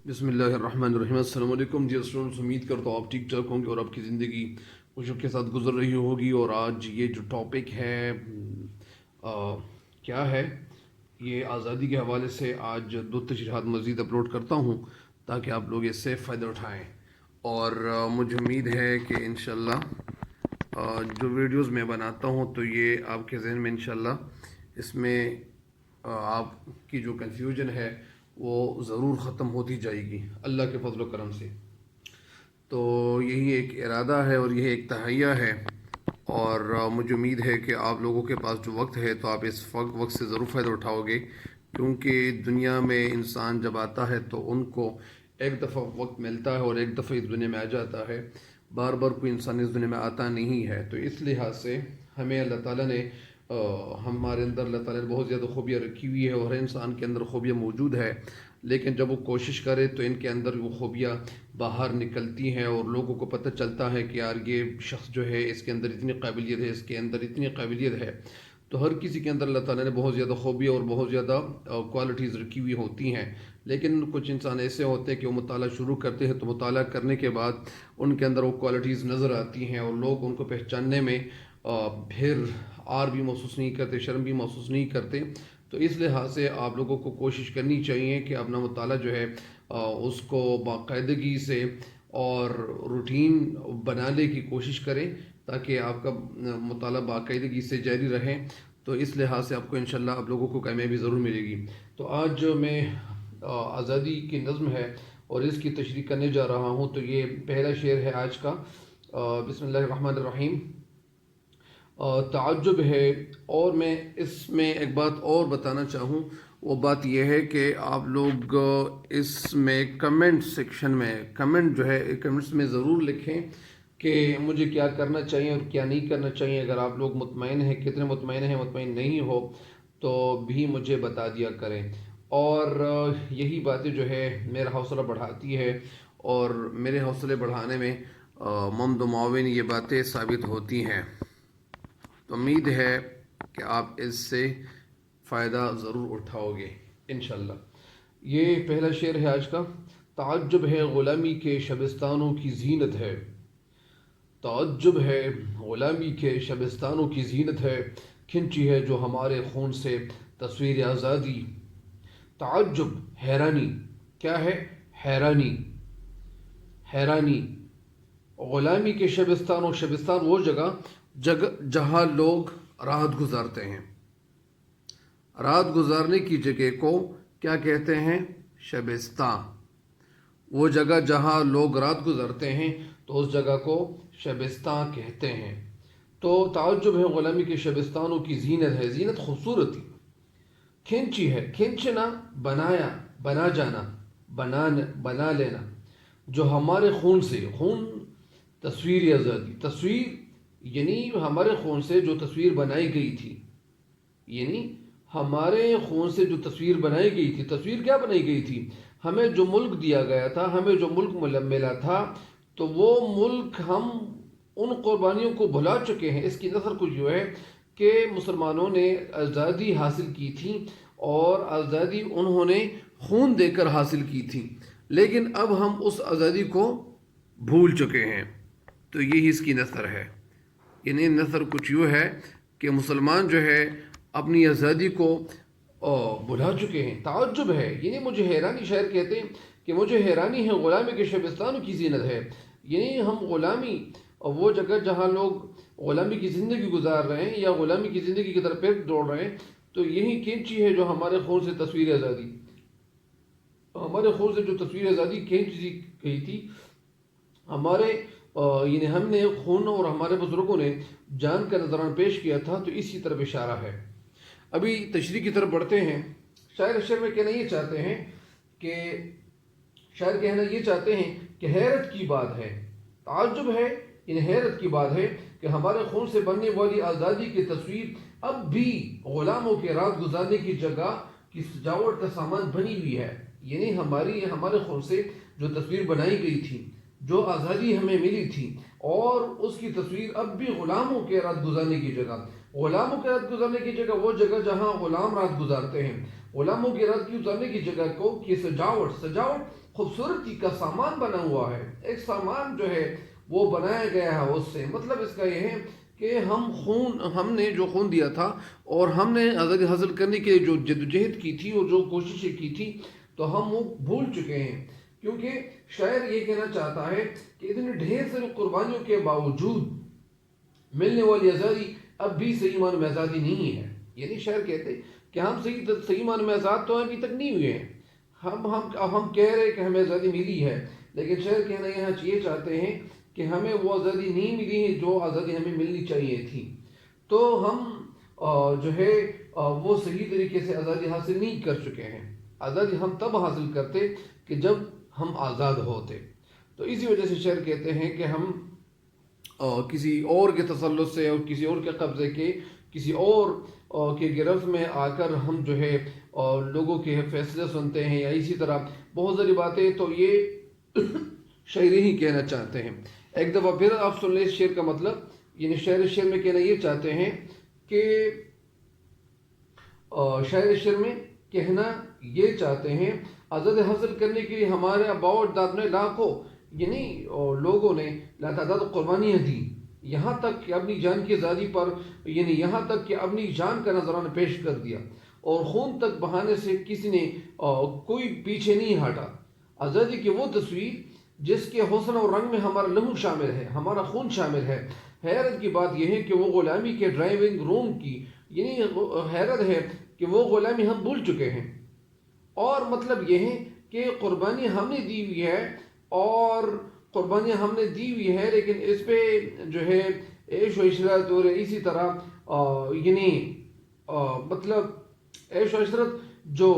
بسم اللہ الرحمن الرحیم۔ السلام علیکم جی اسٹوڈنٹس، امید کرتا ہوں آپ ٹھیک ٹھاک ہوں گے اور آپ کی زندگی خوشیوں کے ساتھ گزر رہی ہوگی۔ اور آج یہ جو ٹاپک ہے کیا ہے، یہ آزادی کے حوالے سے آج دو تشریحات مزید اپلوڈ کرتا ہوں تاکہ آپ لوگ اس سے فائدہ اٹھائیں۔ اور مجھے امید ہے کہ انشاءاللہ جو ویڈیوز میں بناتا ہوں تو یہ آپ کے ذہن میں انشاءاللہ اس میں آپ کی جو کنفیوژن ہے وہ ضرور ختم ہوتی جائے گی اللہ کے فضل و کرم سے۔ تو یہی ایک ارادہ ہے اور یہ ایک تہیہ ہے، اور مجھے امید ہے کہ آپ لوگوں کے پاس جو وقت ہے تو آپ اس وقت سے ضرور فائدہ اٹھاؤ گے، کیونکہ دنیا میں انسان جب آتا ہے تو ان کو ایک دفعہ وقت ملتا ہے اور ایک دفعہ اس دنیا میں آ جاتا ہے، بار بار کوئی انسان اس دنیا میں آتا نہیں ہے۔ تو اس لحاظ سے ہمیں اللہ تعالیٰ نے ہمارے اندر اللہ تعالیٰ نے بہت زیادہ خوبیاں رکھی ہوئی ہے، اور ہر انسان کے اندر خوبیاں موجود ہے، لیکن جب وہ کوشش کرے تو ان کے اندر وہ خوبیاں باہر نکلتی ہیں اور لوگوں کو پتہ چلتا ہے کہ یار یہ شخص جو ہے اس کے اندر اتنی قابلیت ہے، اس کے اندر اتنی قابلیت ہے۔ تو ہر کسی کے اندر اللہ تعالیٰ نے بہت زیادہ خوبیاں اور بہت زیادہ کوالٹیز رکھی ہوئی ہوتی ہیں، لیکن کچھ انسان ایسے ہوتے ہیں کہ وہ مطالعہ شروع کرتے ہیں تو مطالعہ کرنے کے بعد ان کے اندر وہ کوالٹیز نظر آتی ہیں اور لوگ ان کو پہچاننے میں پھر آر بھی محسوس نہیں کرتے، شرم بھی محسوس نہیں کرتے۔ تو اس لحاظ سے آپ لوگوں کو کوشش کرنی چاہیے کہ اپنا مطالعہ جو ہے اس کو باقاعدگی سے اور روٹین بنانے کی کوشش کریں تاکہ آپ کا مطالعہ باقاعدگی سے جاری رہے۔ تو اس لحاظ سے آپ کو انشاءاللہ آپ لوگوں کو کامیابی ضرور ملے گی۔ تو آج جو میں آزادی کی نظم ہے اور اس کی تشریح کرنے جا رہا ہوں، تو یہ پہلا شعر ہے آج کا۔ بسم اللہ الرحمن الرحیم۔ تعجب ہے، اور میں اس میں ایک بات اور بتانا چاہوں، وہ بات یہ ہے کہ آپ لوگ اس میں کمنٹ سیکشن میں کمنٹ جو ہے کمنٹس میں ضرور لکھیں کہ مجھے کیا کرنا چاہیے اور کیا نہیں کرنا چاہیے۔ اگر آپ لوگ مطمئن ہیں، کتنے مطمئن ہیں، مطمئن نہیں ہو تو بھی مجھے بتا دیا کریں۔ اور یہی باتیں جو ہے میرا حوصلہ بڑھاتی ہے، اور میرے حوصلے بڑھانے میں ممد و معاون یہ باتیں ثابت ہوتی ہیں۔ تو امید ہے کہ آپ اس سے فائدہ ضرور اٹھاؤ گے انشاءاللہ۔ یہ پہلا شعر ہے آج کا۔ تعجب ہے غلامی کے شبستانوں کی زینت ہے، تعجب ہے غلامی کے شبستانوں کی زینت ہے، کھنچی ہے جو ہمارے خون سے تصویر آزادی۔ تعجب حیرانی، کیا ہے؟ حیرانی، حیرانی۔ غلامی کے شبستان، شبستان وہ جگہ جہاں لوگ رات گزارتے ہیں۔ رات گزارنے کی جگہ کو کیا کہتے ہیں؟ شبستان۔ وہ جگہ جہاں لوگ رات گزارتے ہیں تو اس جگہ کو شبستان کہتے ہیں۔ تو تعجب ہے غلامی کے شبستانوں کی زینت ہے، زینت خوبصورتی، کھینچی ہے، کھینچنا بنایا، بنا جانا، بنا لینا، جو ہمارے خون سے، خون تصویر آزادی، تصویر یعنی ہمارے خون سے جو تصویر بنائی گئی تھی، یعنی ہمارے خون سے جو تصویر بنائی گئی تھی۔ تصویر کیا بنائی گئی تھی؟ ہمیں جو ملک دیا گیا تھا، ہمیں جو ملک ملا تھا، تو وہ ملک ہم ان قربانیوں کو بھلا چکے ہیں۔ اس کی نظر کچھ جو ہے کہ مسلمانوں نے آزادی حاصل کی تھی، اور آزادی انہوں نے خون دے کر حاصل کی تھی، لیکن اب ہم اس آزادی کو بھول چکے ہیں۔ تو یہی اس کی نثر ہے، یعنی نثر کچھ یوں ہے کہ مسلمان جو ہے اپنی آزادی کو بھلا چکے ہیں۔ تعجب ہے یعنی مجھے حیرانی، شاعر کہتے ہیں کہ مجھے حیرانی ہے غلامی کے شبستانوں کی زینت ہے، یعنی ہم غلامی، وہ جگہ جہاں لوگ غلامی کی زندگی گزار رہے ہیں یا غلامی کی زندگی کی طرف پیٹ دوڑ رہے ہیں، تو یہی کینچی ہے جو ہمارے خون سے تصویر آزادی، ہمارے خون سے جو تصویر آزادی کھینچی گئی تھی، ہمارے یعنی ہم نے خون اور ہمارے بزرگوں نے جان کا نذرانہ پیش کیا تھا۔ تو اسی طرف اشارہ ہے۔ ابھی تشریح کی طرف بڑھتے ہیں۔ شاعر میں کہنا یہ چاہتے ہیں کہ شاعر کہنا یہ چاہتے ہیں کہ حیرت کی بات ہے، تعجب ہے ان حیرت کی بات ہے کہ ہمارے خون سے بننے والی آزادی کی تصویر اب بھی غلاموں کے رات گزارنے کی جگہ کی سجاوٹ کا سامان بنی ہوئی ہے۔ یعنی ہمارے خون سے جو تصویر بنائی گئی تھی، جو آزادی ہمیں ملی تھی، اور اس کی تصویر اب بھی غلاموں کے رات گزارنے کی جگہ، غلاموں کے رات گزارنے کی جگہ، وہ جگہ جہاں غلام رات گزارتے ہیں، غلاموں کی رات گزارنے کی جگہ کو کی سجاوٹ خوبصورتی کا سامان بنا ہوا ہے، ایک سامان جو ہے وہ بنایا گیا ہے اس سے۔ مطلب اس کا یہ ہے کہ ہم نے جو خون دیا تھا اور ہم نے آزادی حاصل کرنے کے لیے جو جدوجہد کی تھی اور جو کوششیں کی تھی، تو ہم وہ بھول چکے ہیں، کیونکہ شاعر یہ کہنا چاہتا ہے کہ اتنے ڈھیر ساری قربانیوں کے باوجود ملنے والی آزادی اب بھی صحیح معنوں میں آزادی نہیں ہے۔ یعنی شاعر کہتے ہیں کہ ہم صحیح معنوں میں آزاد تو ابھی تک نہیں ہوئے ہیں، ہم کہہ رہے کہ ہمیں آزادی ملی ہے، لیکن شاعر کہنا یہاں یہ چاہتے ہیں کہ ہمیں وہ آزادی نہیں ملی ہے جو آزادی ہمیں ملنی چاہیے تھی۔ تو ہم جو ہے وہ صحیح طریقے سے آزادی حاصل نہیں کر چکے ہیں۔ آزادی ہم تب حاصل کرتے کہ جب ہم آزاد ہوتے۔ تو اسی وجہ سے شاعر کہتے ہیں کہ ہم کسی اور کے تسلط سے اور کسی اور کے قبضے کے کسی اور کے گرفت میں آ کر ہم جو ہے لوگوں کے فیصلے سنتے ہیں، یا اسی طرح بہت ساری باتیں، تو یہ شاعری ہی کہنا چاہتے ہیں۔ ایک دفعہ پھر آپ سن لیں اس شعر کا مطلب، یعنی شعر میں کہنا یہ چاہتے ہیں کہ شعر میں کہنا یہ چاہتے ہیں آزادی حاصل کرنے کے لیے ہمارے آباء و اجداد نے لاکھوں یعنی لوگوں نے لاتعداد قربانیاں دی، یہاں تک کہ اپنی جان کی آزادی پر یعنی یہاں تک کہ اپنی جان کا نذرانہ پیش کر دیا، اور خون تک بہانے سے کسی نے کوئی پیچھے نہیں ہٹا۔ آزادی کی وہ تصویر جس کے حسن اور رنگ میں ہمارا لہو شامل ہے، ہمارا خون شامل ہے۔ حیرت کی بات یہ ہے کہ وہ غلامی کے ڈرائیونگ روم کی یعنی حیرت ہے کہ وہ غلامی ہم بھول چکے ہیں، اور مطلب یہ ہے کہ قربانی ہم نے دی ہوئی ہے، اور قربانیاں ہم نے دی ہوئی ہے، لیکن اس پہ جو ہے عیش و عشرت اور اسی طرح یعنی مطلب عیش و عشرت جو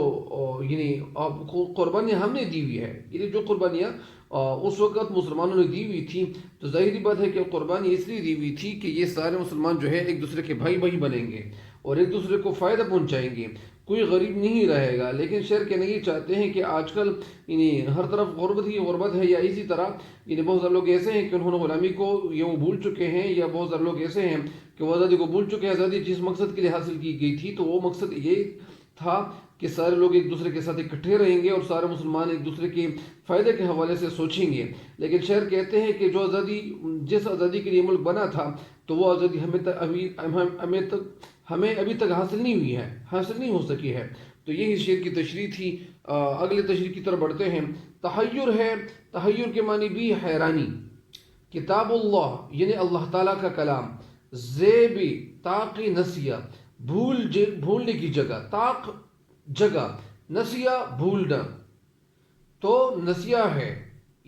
یعنی قربانیاں ہم نے دی ہوئی ہے، یعنی جو قربانیاں اس وقت مسلمانوں نے دی ہوئی تھی، تو ظاہری بات ہے کہ قربانی اس لیے دی ہوئی تھی کہ یہ سارے مسلمان جو ہے ایک دوسرے کے بھائی بنیں گے اور ایک دوسرے کو فائدہ پہنچائیں گے، کوئی غریب نہیں رہے گا۔ لیکن شعر کہنا یہ چاہتے ہیں کہ آج کل یعنی ہر طرف غربت ہی غربت ہے، یا اسی طرح یعنی بہت سارے لوگ ایسے ہیں کہ انہوں نے غلامی کو یہ وہ بھول چکے ہیں، یا بہت سارے لوگ ایسے ہیں کہ وہ آزادی کو بھول چکے ہیں۔ آزادی جس مقصد کے لیے حاصل کی گئی تھی، تو وہ مقصد یہ تھا کہ سارے لوگ ایک دوسرے کے ساتھ اکٹھے رہیں گے اور سارے مسلمان ایک دوسرے کے فائدے کے حوالے سے سوچیں گے۔ لیکن شاعر کہتے ہیں کہ جو آزادی جس آزادی کے لیے ملک بنا تھا، تو وہ آزادی ہمیں ابھی تک حاصل نہیں ہوئی ہے، حاصل نہیں ہو سکی ہے۔ تو یہی شعر کی تشریح تھی۔ اگلے تشریح کی طرف بڑھتے ہیں۔ تحیر ہے، تحیر کے معنی بھی حیرانی۔ کتاب اللہ یعنی اللہ تعالیٰ کا کلام، زیبی تاقی نسیہ بھولنے کی جگہ، تاق جگہ، نسیہ بھولنا، تو نسیہ ہے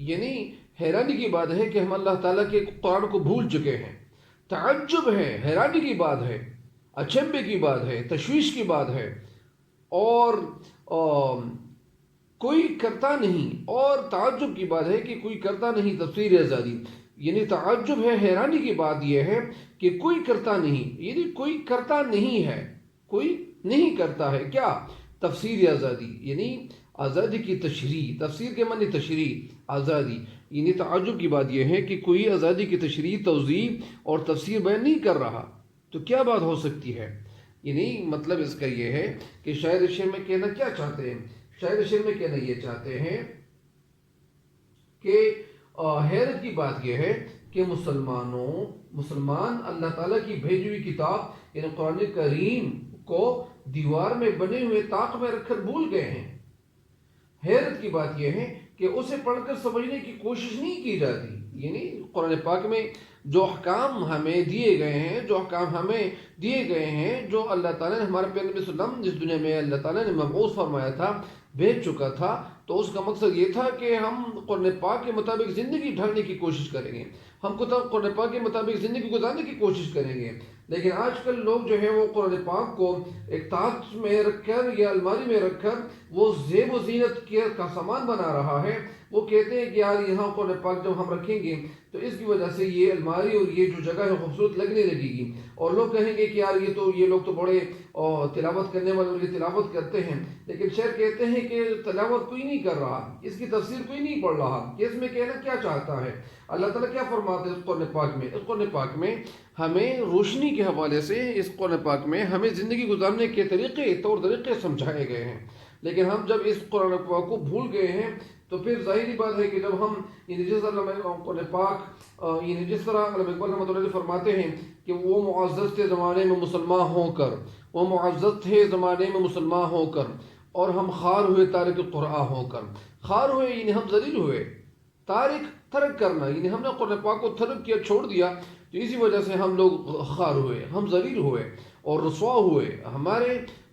یعنی حیرانی کی بات ہے کہ ہم اللہ تعالیٰ کے قرآن کو بھول چکے ہیں۔ تعجب ہے، حیرانی کی بات ہے، اچنبے کی بات ہے، تشویش کی بات ہے، اور کوئی کرتا نہیں، اور تعجب کی بات ہے کہ کوئی کرتا نہیں تفسیر آزادی، یعنی تعجب ہے، حیرانی کی بات یہ ہے کہ کوئی کرتا نہیں، یعنی کوئی کرتا نہیں ہے، کوئی نہیں کرتا ہے کیا؟ تفسیر آزادی، یعنی آزادی کی تشریح، تفسیر کے معنی تشریح، آزادی، یعنی تعجب کی بات یہ ہے کہ کوئی آزادی کی تشریح، توضیح اور تفسیر بیان نہیں کر رہا، تو کیا بات ہو سکتی ہے؟ یعنی مطلب اس کا یہ ہے کہ شاعر شعر میں کہنا کیا چاہتے ہیں؟ شاعر شعر میں کہنا یہ چاہتے ہیں کہ حیرت کی بات یہ ہے کہ مسلمان اللہ تعالیٰ کی بھیجی ہوئی کتاب یعنی قرآن کریم کو دیوار میں بنے ہوئے طاق میں رکھ کر بھول گئے ہیں۔ حیرت کی بات یہ ہے کہ اسے پڑھ کر سمجھنے کی کوشش نہیں کی جاتی، یعنی قرآن پاک میں جو احکام ہمیں دیے گئے ہیں، جو اللہ تعالیٰ نے ہمارے پیغمبر صلی اللہ علیہ وسلم جس دنیا میں اللہ تعالیٰ نے مبعوث فرمایا تھا، بھیج چکا تھا، تو اس کا مقصد یہ تھا کہ ہم قرآن پاک کے مطابق زندگی ڈھالنے کی کوشش کریں گے، ہم قرآن پاک کے مطابق زندگی گزارنے کی کوشش کریں گے۔ لیکن آج کل لوگ جو ہے وہ قرآن پاک کو ایک طاق میں رکھ کر یا الماری میں رکھ کر وہ زیب و زینت کا سامان بنا رہا ہے۔ وہ کہتے ہیں کہ یار یہاں قرآن پاک جب ہم رکھیں گے تو اس کی وجہ سے یہ الماری اور یہ جو جگہ ہے خوبصورت لگنے لگے گی، اور لوگ کہیں گے کہ یار یہ لوگ تو بڑے تلاوت کرنے والے، یہ تلاوت کرتے ہیں۔ لیکن شاعر کہتے ہیں کہ تلاوت کوئی نہیں کر رہا، اس کی تفسیر کوئی نہیں پڑھ رہا، کہ اس میں کہنا کیا چاہتا ہے، اللہ تعالیٰ کیا فرماتے ہیں اس قرآن پاک میں۔ اس قرآن پاک میں ہمیں روشنی کے حوالے سے، اس قرآن پاک میں ہمیں زندگی گزارنے کے طریقے سمجھائے گئے ہیں، لیکن ہم جب اس قرآن پاک کو بھول گئے ہیں تو پھر ظاہری بات ہے کہ جب ہم جس طرح پاک جس طرح علامہ اقبال رحمۃ اللہ علیہ فرماتے ہیں کہ وہ معزز تھے زمانے میں مسلمان ہو کر، وہ معزز تھے زمانے میں مسلمان ہو کر، اور ہم خار ہوئے تارک قرآن ہو کر. خار ہوئے یعنی ہم ذلیل ہوئے، تارک ترک کرنا یعنی ہم نے قرآن پاک کو ترک کیا، چھوڑ دیا، تو اسی وجہ سے ہم لوگ خار ہوئے، ہم ذلیل ہوئے اور رسوا ہوئے.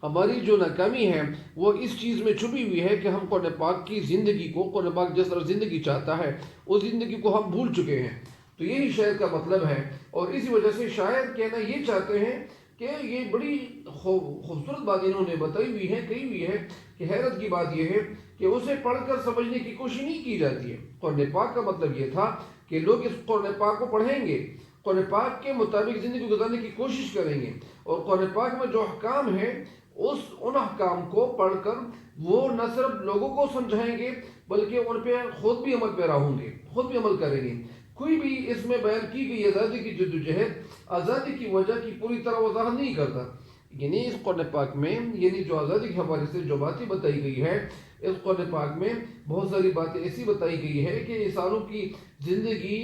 ہماری جو ناکامی ہے وہ اس چیز میں چھپی ہوئی ہے کہ ہم قرآن پاک کی زندگی کو، قرآن پاک جس طرح زندگی چاہتا ہے اس زندگی کو ہم بھول چکے ہیں. تو یہی شاعر کا مطلب ہے، اور اسی وجہ سے شاعر کہنا یہ چاہتے ہیں کہ یہ بڑی خوبصورت بات انہوں نے بتائی ہوئی ہے، کہی ہوئی ہے کہ حیرت کی بات یہ ہے کہ اسے پڑھ کر سمجھنے کی کوشش نہیں کی جاتی ہے. قرآن پاک کا مطلب یہ تھا کہ لوگ اس قرآن پاک کو پڑھیں گے، قرآن پاک کے مطابق زندگی گزارنے کی کوشش کریں گے، اور قرآن پاک میں جو احکام ہیں ان احکام کو پڑھ کر وہ نہ صرف لوگوں کو سمجھائیں گے بلکہ ان پہ خود بھی عمل پیرا ہوں گے، خود بھی عمل کریں گے. کوئی بھی اس میں بیان کی گئی آزادی کی جدوجہد آزادی کی وجہ کی پوری طرح وضاحت نہیں کرتا. یعنی اس قرآن پاک میں یعنی جو آزادی کے حوالے سے جو باتیں بتائی گئی ہے، اس قرآن پاک میں بہت ساری باتیں ایسی بتائی گئی ہے کہ انسانوں کی زندگی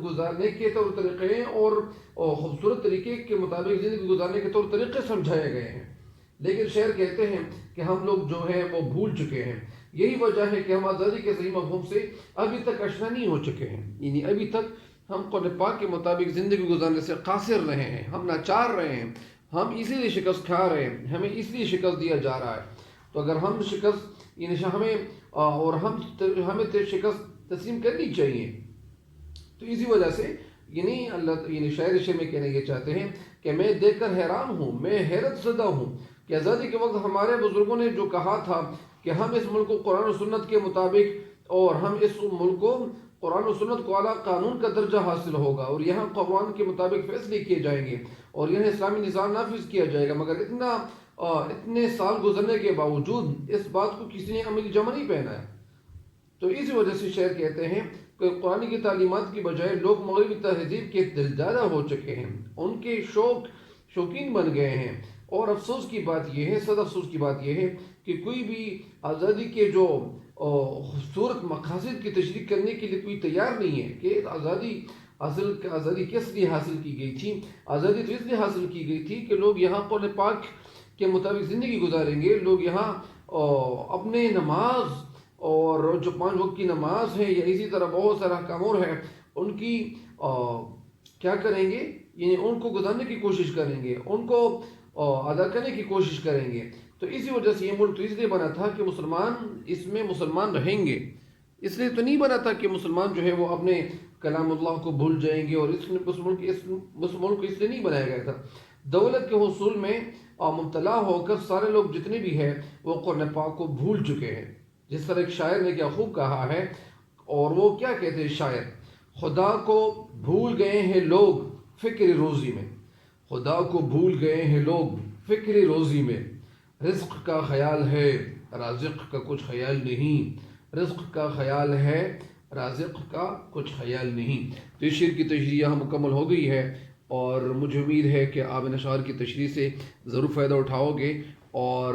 گزارنے کے طور طریقے اور خوبصورت طریقے کے مطابق زندگی گزارنے کے طور طریقے سمجھائے گئے ہیں. لیکن شاعر کہتے ہیں کہ ہم لوگ جو ہے وہ بھول چکے ہیں. یہی وجہ ہے کہ ہم آزادی کے صحیح مفہوم سے ابھی تک آشنا نہیں ہو چکے ہیں. یعنی ابھی تک ہم قرآن پاک کے مطابق زندگی گزارنے سے قاصر رہے ہیں، ہم ناچار رہے ہیں، ہم اسی لیے شکست کھا رہے ہیں، ہمیں اس لیے شکست دیا جا رہا ہے. تو اگر ہم شکست یعنی ہمیں شکست تسلیم کرنی چاہیے. تو اسی وجہ سے یعنی شاعر شعر میں کہنا یہ چاہتے ہیں کہ میں دیکھ کر حیران ہوں، میں حیرت زدہ ہوں کہ آزادی کے وقت ہمارے بزرگوں نے جو کہا تھا کہ ہم اس ملک کو قرآن و سنت کے مطابق، اور ہم اس ملک کو قرآن و سنت کو اعلیٰ قانون کا درجہ حاصل ہوگا، اور یہاں قرآن کے مطابق فیصلے کیے جائیں گے، اور یہاں اسلامی نظام نافذ کیا جائے گا. مگر اتنے سال گزرنے کے باوجود اس بات کو کسی نے عملی جمع نہیں پہنا ہے. تو اسی وجہ سے شاعر کہتے ہیں کہ قرآن کی تعلیمات کی بجائے لوگ مغربی تہذیب کے دلدادہ ہو چکے ہیں، ان کے شوقین بن گئے ہیں. اور افسوس کی بات یہ ہے، صد افسوس کی بات یہ ہے کہ کوئی بھی آزادی کے جو خوبصورت مقاصد کی تشریح کرنے کے لیے کوئی تیار نہیں ہے کہ آزادی کس لیے حاصل کی گئی تھی. آزادی تو اس لیے حاصل کی گئی تھی کہ لوگ یہاں قرآن پاک کے مطابق زندگی گزاریں گے، لوگ یہاں اپنے نماز اور جو 5 وقت کی نماز ہے یا اسی طرح بہت سارا کام اور ہے ان کی کیا کریں گے، یعنی ان کو گزارنے کی کوشش کریں گے، ان کو ادا کرنے کی کوشش کریں گے. تو اسی وجہ سے یہ ملک تو اس لیے بنا تھا کہ مسلمان اس میں مسلمان رہیں گے. اس لیے تو نہیں بنا تھا کہ مسلمان جو ہے وہ اپنے کلام اللہ کو بھول جائیں گے، اور اس ملک کو اس لیے نہیں بنایا گیا تھا. دولت کے حصول میں مبتلا ہو کر سارے لوگ جتنے بھی ہیں وہ قرآن پاک کو بھول چکے ہیں. جس طرح ایک شاعر نے کیا خوب کہا ہے، اور وہ کیا کہتے ہیں شاعر، خدا کو بھول گئے ہیں لوگ فکر روزی میں، خدا کو بھول گئے ہیں لوگ فکر روزی میں، رزق کا خیال ہے رازق کا کچھ خیال نہیں، رزق کا خیال ہے رازق کا کچھ خیال نہیں. تو اس شعر کی تشریح یہاں مکمل ہو گئی ہے، اور مجھے امید ہے کہ آپ ان اشعار کی تشریح سے ضرور فائدہ اٹھاؤ گے، اور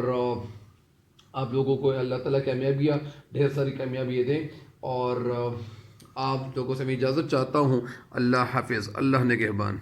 آپ لوگوں کو اللہ تعالیٰ کامیابیاں، ڈھیر ساری کامیابیاں دیں. اور آپ لوگوں سے میں اجازت چاہتا ہوں. اللہ حافظ، اللہ نگہبان.